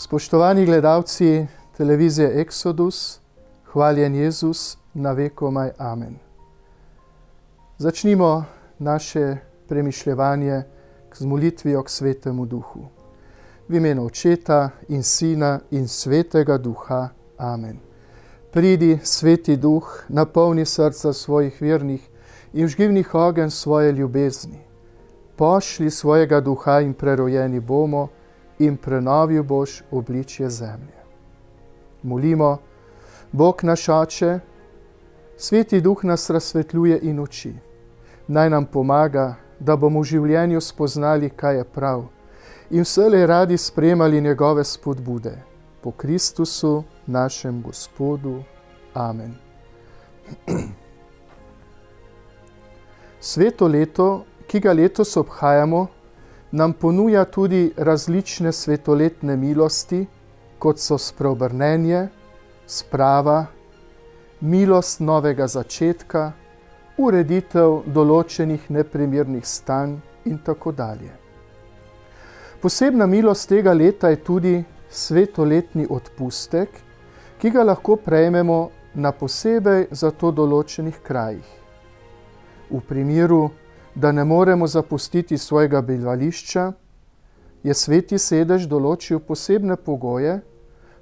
Spoštovani gledalci televizije Exodus, hvaljen Jezus na vekomaj. Amen. Začnimo naše premišljevanje z molitvijo k Svetemu Duhu. V imenu Očeta in Sina in Svetega Duha. Amen. Pridi, Sveti Duh, napolni srca svojih vernih in vžgi v njih ogenj svoje ljubezni. Pošlji svojega Duha in prerojeni bomo in prenovil boš obličje zemlje. Molimo, Bog naš Oče, Sveti Duh nas razsvetljuje in uči. Naj nam pomaga, da bomo v življenju spoznali, kaj je prav in vselej radi sprejemali njegove spodbude. Po Kristusu, našem Gospodu. Amen. Sveto leto, ki ga letos obhajamo, nam ponuja tudi različne svetoletne milosti, kot so spreobrnenje, sprava, milost novega začetka, ureditev določenih neprimernih stanj in tako dalje. Posebna milost tega leta je tudi svetoletni odpustek, ki ga lahko prejmemo na posebej za to določenih krajih. V primeru, da ne moremo zapustiti svojega bivališča, je Sveti sedež določil posebne pogoje,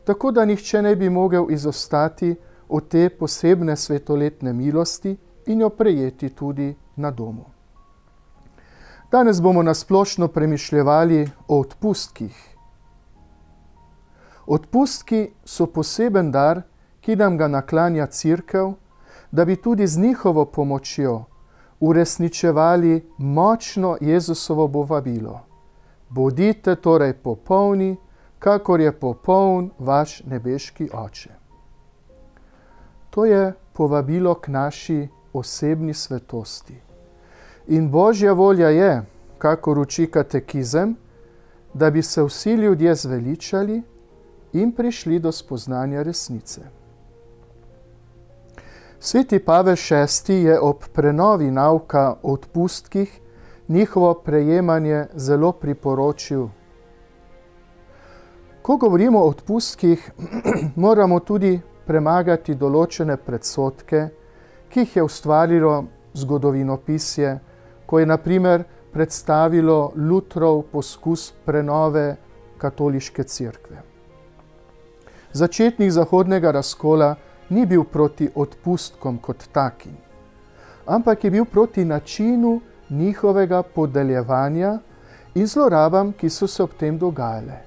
tako da nihče ne bi mogel izostati od te posebne svetoletne milosti in jo prejeti tudi na domu. Danes bomo nasplošno premišljevali o odpustkih. Odpustki so poseben dar, ki nam ga naklanja Cerkev, da bi tudi z njihovo pomočjo uresničevali močno Jezusovo povabilo. Bodite torej popolni, kakor je popoln vaš nebeški Oče. To je povabilo k naši osebni svetosti. In Božja volja je, kakor uči katekizem, da bi se vsi ljudje zveličali in prišli do spoznanja resnice. Sveti Pavel VI je ob prenovi nauka o odpustkih njihovo prejemanje zelo priporočil. Ko govorimo o odpustkih, moramo tudi premagati določene predsodke, ki jih je ustvarilo zgodovinopisje, ko je na primer predstavilo Lutrov poskus prenove katoliške cerkve. Začetnik zahodnega razkola ni bil proti odpustkom kot takim, ampak je bil proti načinu njihovega podeljevanja in zlorabam, ki so se ob tem dogajale.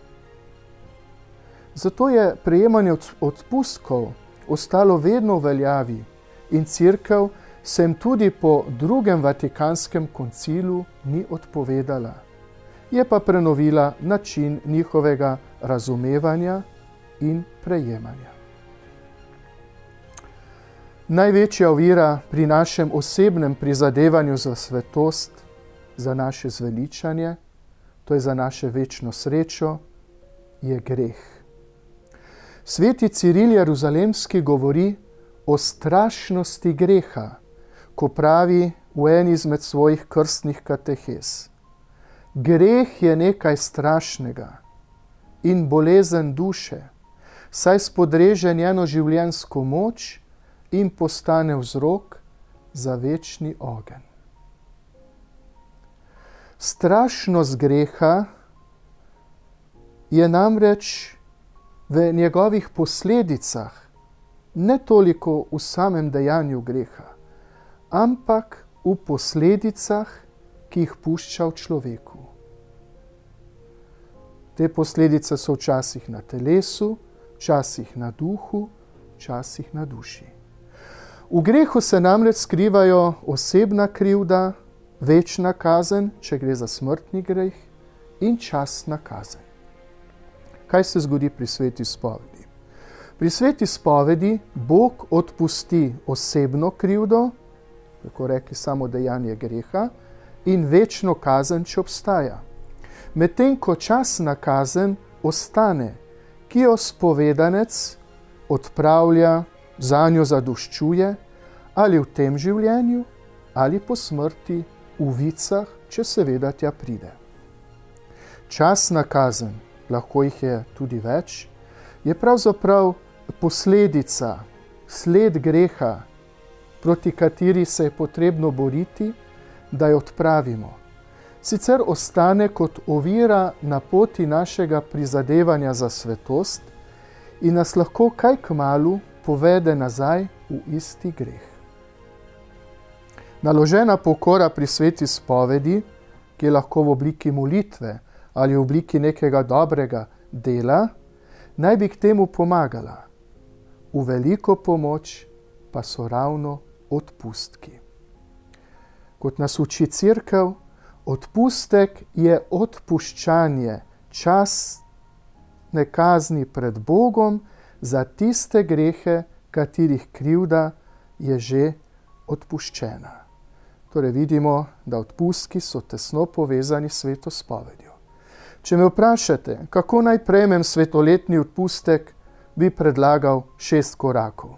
Zato je prejemanje odpustkov ostalo vedno v veljavi in Cerkev se jim tudi po drugem Vatikanskem koncilu ni odpovedala. Je pa prenovila način njihovega razumevanja in prejemanja. Največja ovira pri našem osebnem prizadevanju za svetost, za naše zveličanje, to je za naše večno srečo, je greh. Sveti Ciril Jeruzalemski govori o strašnosti greha, ko pravi v eni izmed svojih krstnih katehez. Greh je nekaj strašnega in bolezen duše, saj spodreže njeno življenjsko moč in postane vzrok za večni ogenj. Strašnost greha je namreč v njegovih posledicah, ne toliko v samem dejanju greha, ampak v posledicah, ki jih pušča v človeku. Te posledice so včasih na telesu, včasih na duhu, včasih na duši. V grehu se namreč skrivajo osebna krivda, večna kazen, če gre za smrtni greh, in častna kazen. Kaj se zgodi pri sveti spovedi? Pri sveti spovedi Bog odpusti osebno krivdo, tako rekli samo dejanje greha, in večno kazen, če obstaja. Medtem ko častna kazen ostane, ki jo spovedanec odpravlja, zanjo zadoščuje, ali v tem življenju, ali po smrti v vicah, če seveda tja pride. Častna kazen lahko jih je tudi več, je pravzaprav posledica, sled greha, proti kateri se je potrebno boriti, da jo odpravimo. Sicer ostane kot ovira na poti našega prizadevanja za svetost in nas lahko kaj kmalu povede nazaj v isti greh. Naložena pokora pri sveti spovedi, ki je lahko v obliki molitve ali v obliki nekega dobrega dela, naj bi k temu pomagala. V veliko pomoč pa so ravno odpustki. Kot nas uči Cerkev, odpustek je odpuščanje častne kazni pred Bogom za tiste grehe, katerih krivda je že odpuščena. Torej vidimo, da odpustki so tesno povezani s sveto spovedjo. Če me vprašate, kako naj prejmem svetoletni odpustek, bi predlagal 6 korakov.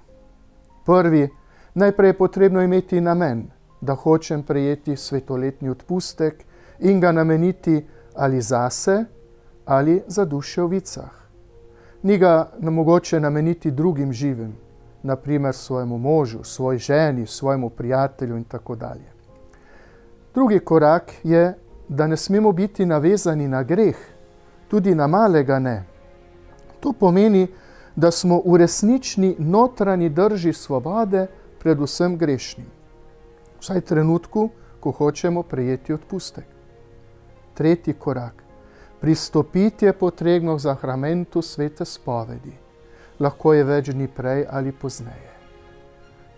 Prvi, najprej je potrebno imeti namen, da hočem prejeti svetoletni odpustek in ga nameniti ali zase ali za duše v vicah. Ni ga mogoče nameniti drugim živim, naprimer svojemu možu, svoji ženi, svojemu prijatelju in tako dalje. Drugi korak je, da ne smemo biti navezani na greh, tudi na malega ne. To pomeni, da smo v resnični notranji drži svobode pred vsem grešnim. Vsaj trenutku, ko hočemo prejeti odpustek. Tretji korak. Pristopiti je potrebno k zakramentu svete spovedi. Lahko je več dni prej ali pozneje.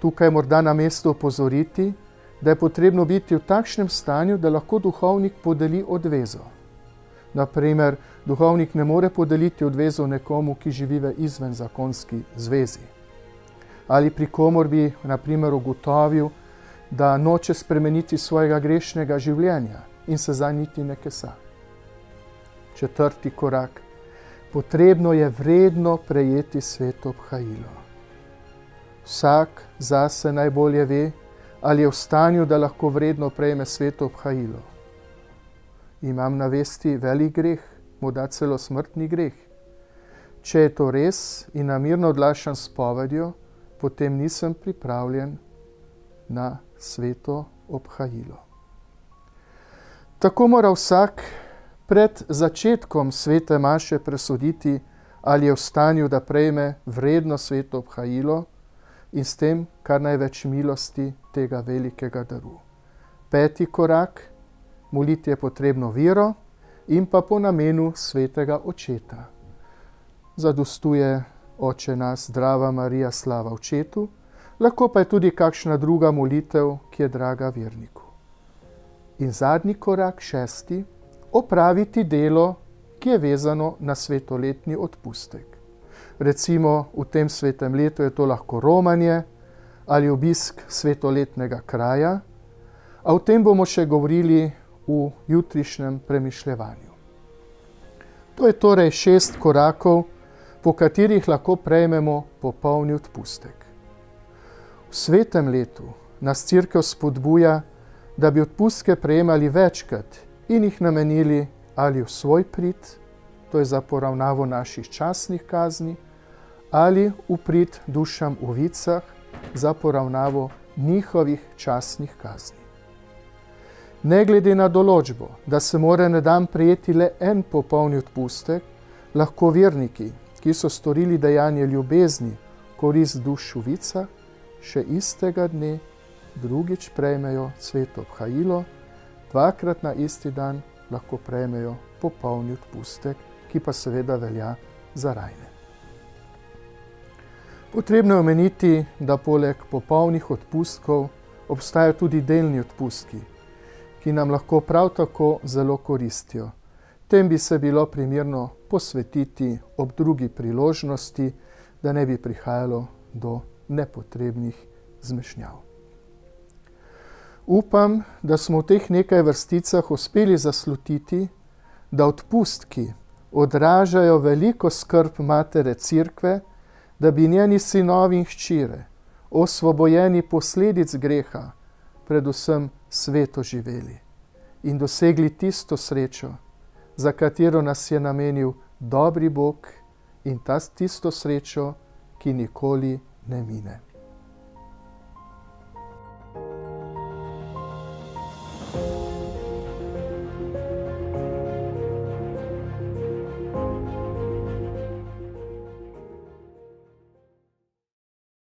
Tukaj morda na mestu opozoriti, da je potrebno biti v takšnem stanju, da lahko duhovnik podeli odvezo. Naprimer, duhovnik ne more podeliti odvezo nekomu, ki živi v izvenzakonski zvezi. Ali pri komor bi, naprimer, ugotovil, da noče spremeniti svojega grešnega življenja in se zanj niti ne kesa. Četrti korak. Potrebno je vredno prejeti sveto obhajilo. Vsak zase najbolje ve, ali je v stanju, da lahko vredno prejme sveto obhajilo. Imam na vesti velik greh, morda celo smrtni greh. Če je to res in namirno odlašam s spovedjo, potem nisem pripravljen na sveto obhajilo. Tako mora vsak pred začetkom svete maše presoditi, ali je v stanju, da prejme vredno sveto obhajilo in s tem kar največ milosti tega velikega daru. 5. korak. Moliti je potrebno vero in pa po namenu svetega očeta. Zadostuje Oče nas, zdrava Marija, slava očetu, lahko pa je tudi kakšna druga molitev, ki je draga verniku. In zadnji korak, 6. Opraviti delo, ki je vezano na svetoletni odpustek. Recimo v tem svetem letu je to lahko romanje ali obisk svetoletnega kraja, a o tem bomo še govorili v jutrišnjem premišljevanju. To je torej 6 korakov, po katerih lahko prejmemo popolni odpustek. V svetem letu nas Cerkev spodbuja, da bi odpustke prejemali večkrat in jih namenili ali v svoj prid, to je za poravnavo naših častnih kazni, ali v prid dušam v vicah za poravnavo njihovih častnih kazni. Ne glede na določbo, da se mora na dan prejeti le en popolni odpustek, lahko verniki, ki so storili dejanje ljubezni, korist duš v vicah, še istega dne drugič prejmejo sveto obhajilo, 2-krat na isti dan lahko prejmejo popolni odpustek, ki pa seveda velja za rajne. Potrebno je omeniti, da poleg popolnih odpustkov obstajajo tudi delni odpustki, ki nam lahko prav tako zelo koristijo. Tem bi se bilo primerno posvetiti ob drugi priložnosti, da ne bi prihajalo do nepotrebnih zmešnjav. Upam, da smo v teh nekaj vrsticah uspeli zaslutiti, da odpustki odražajo veliko skrb Matere Cerkve, da bi njeni sinovi in hčere, osvobojeni posledic greha, predvsem sveto živeli in dosegli tisto srečo, za katero nas je namenil dobri Bog in tisto srečo, ki nikoli ne mine.